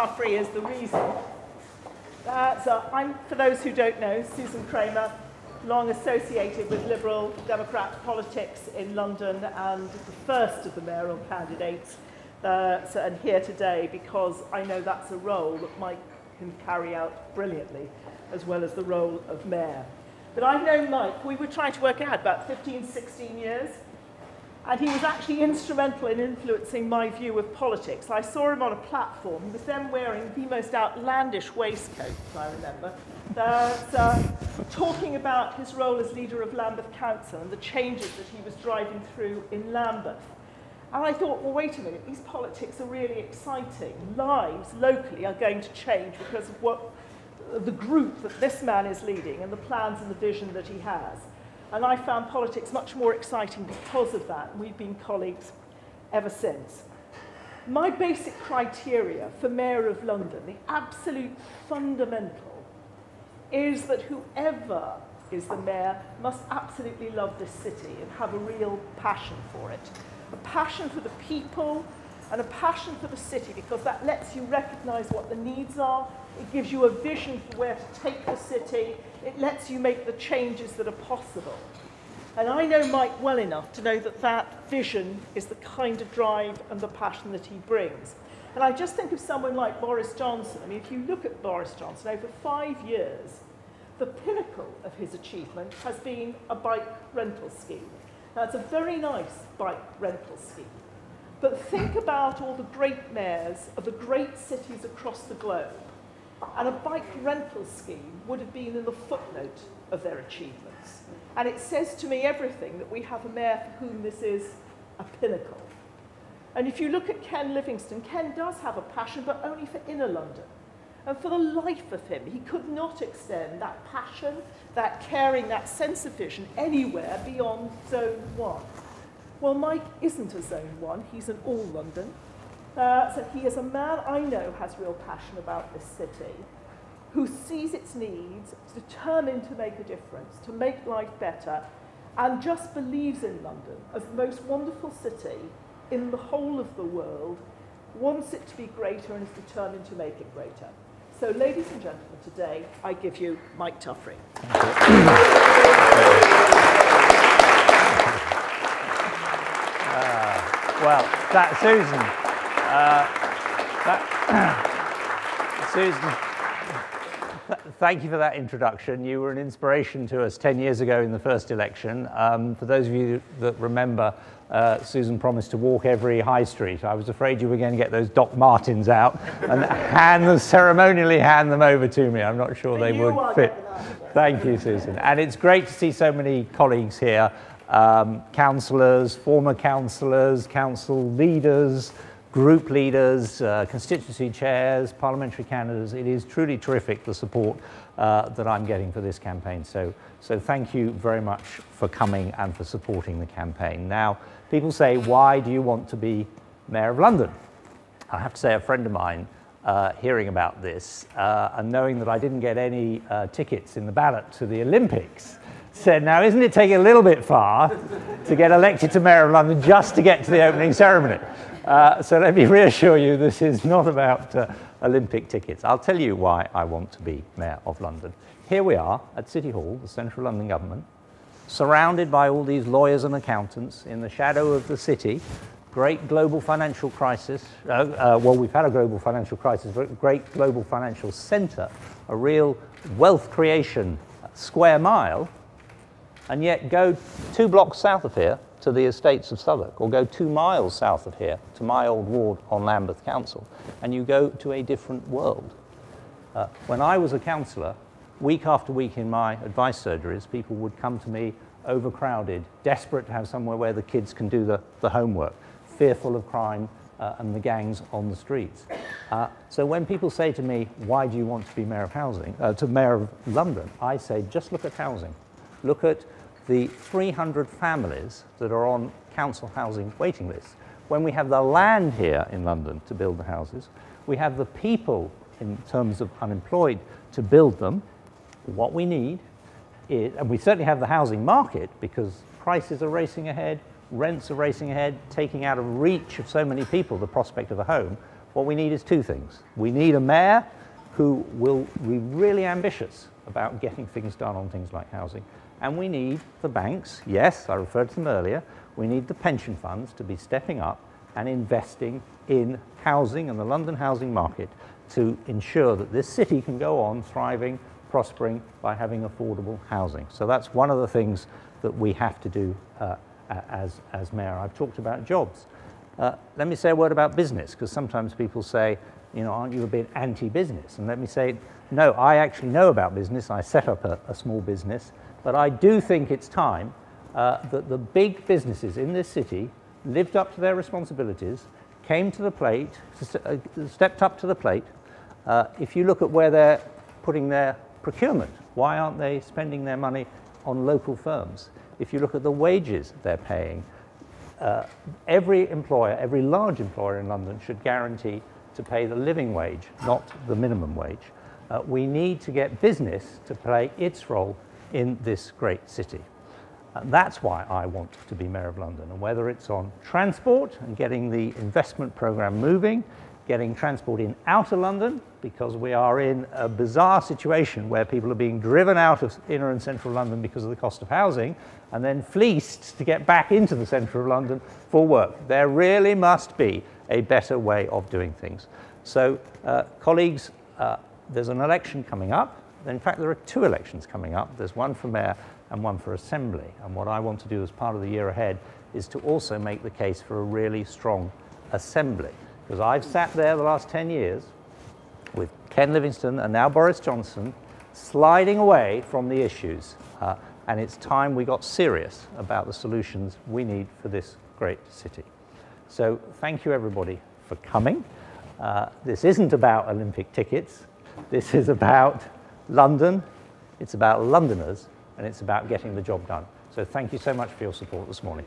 Tuffrey is the reason. So I'm, for those who don't know, Susan Kramer, long associated with Liberal Democrat politics in London and the first of the mayoral candidates, and here today because I know that's a role that Mike can carry out brilliantly, as well as the role of mayor. But I've known Mike, we were trying to work out about 15, 16 years, and he was actually instrumental in influencing my view of politics. I saw him on a platform. He was then wearing the most outlandish waistcoat, I remember, talking about his role as leader of Lambeth Council and the changes that he was driving through in Lambeth. And I thought, well, wait a minute, these politics are really exciting. Lives locally are going to change because of what the group that this man is leading and the plans and the vision that he has. And I found politics much more exciting because of that. We've been colleagues ever since. My basic criteria for Mayor of London, the absolute fundamental, is that whoever is the mayor must absolutely love this city and have a real passion for it. A passion for the people and a passion for the city, because that lets you recognize what the needs are. It gives you a vision for where to take the city. It lets you make the changes that are possible. And I know Mike well enough to know that that vision is the kind of drive and the passion that he brings. And I just think of someone like Boris Johnson. I mean, if you look at Boris Johnson, over 5 years, the pinnacle of his achievement has been a bike rental scheme. Now, it's a very nice bike rental scheme. But think about all the great mayors of the great cities across the globe. And a bike rental scheme would have been in the footnote of their achievements. And it says to me everything that we have a mayor for whom this is a pinnacle. And if you look at Ken Livingstone, Ken does have a passion, but only for inner London. And for the life of him, he could not extend that passion, that caring, that sense of vision anywhere beyond Zone 1. Well, Mike isn't a Zone 1, he's an all London. So he is a man I know has real passion about this city, who sees its needs, is determined to make a difference, to make life better, and just believes in London as the most wonderful city in the whole of the world, wants it to be greater and is determined to make it greater. So, ladies and gentlemen, today I give you Mike Tuffrey. Well, Susan, thank you for that introduction. You were an inspiration to us 10 years ago in the first election. For those of you that remember, Susan promised to walk every high street. I was afraid you were going to get those Doc Martens out and ceremonially hand them over to me. I'm not sure they would fit. Thank you, Susan. And it's great to see so many colleagues here, councillors, former councillors, council leaders, group leaders, constituency chairs, parliamentary candidates. It is truly terrific, the support that I'm getting for this campaign. So thank you very much for coming and for supporting the campaign. Now, people say, why do you want to be Mayor of London? I have to say, a friend of mine, hearing about this and knowing that I didn't get any tickets in the ballot to the Olympics, said, now, isn't it taking a little bit far to get elected to Mayor of London just to get to the opening ceremony? So let me reassure you, this is not about Olympic tickets. I'll tell you why I want to be Mayor of London. Here we are at City Hall, the central London government, surrounded by all these lawyers and accountants in the shadow of the city. Great global financial crisis. Well, we've had a global financial crisis, but a great global financial centre, a real wealth creation square mile, and yet go 2 blocks south of here to the estates of Southwark, or go 2 miles south of here to my old ward on Lambeth Council, and you go to a different world. When I was a councillor, week after week in my advice surgeries, people would come to me overcrowded, desperate to have somewhere where the kids can do the homework, fearful of crime and the gangs on the streets. So when people say to me, why do you want to be Mayor of Housing, Mayor of London, I say, just look at housing. Look at the 300 families that are on council housing waiting lists. When we have the land here in London to build the houses, we have the people in terms of unemployed to build them. What we need is, and we certainly have the housing market because prices are racing ahead, rents are racing ahead, taking out of reach of so many people the prospect of a home. what we need is two things. We need a mayor who will be really ambitious about getting things done on things like housing. And we need the banks, yes, I referred to them earlier, we need the pension funds to be stepping up and investing in housing and the London housing market to ensure that this city can go on thriving, prospering by having affordable housing. So that's one of the things that we have to do as mayor. I've talked about jobs. Let me say a word about business, because sometimes people say, you know, aren't you a bit anti-business? And let me say, no, I actually know about business. I set up a small business, but I do think it's time that the big businesses in this city lived up to their responsibilities, came to the plate, stepped up to the plate. If you look at where they're putting their procurement, why aren't they spending their money on local firms? If you look at the wages they're paying, every employer, every large employer in London should guarantee to pay the living wage, not the minimum wage. We need to get business to play its role in this great city. And that's why I want to be Mayor of London. And whether it's on transport and getting the investment programme moving, getting transport in outer London, because we are in a bizarre situation where people are being driven out of inner and central London because of the cost of housing, and then fleeced to get back into the centre of London for work. There really must be a better way of doing things. So, colleagues, there's an election coming up. In fact, there are two elections coming up. There's one for mayor and one for assembly. And what I want to do as part of the year ahead is to also make the case for a really strong assembly. Because I've sat there the last 10 years with Ken Livingstone and now Boris Johnson sliding away from the issues. And it's time we got serious about the solutions we need for this great city. So thank you everybody for coming. This isn't about Olympic tickets. This is about London, it's about Londoners, and it's about getting the job done. So thank you so much for your support this morning.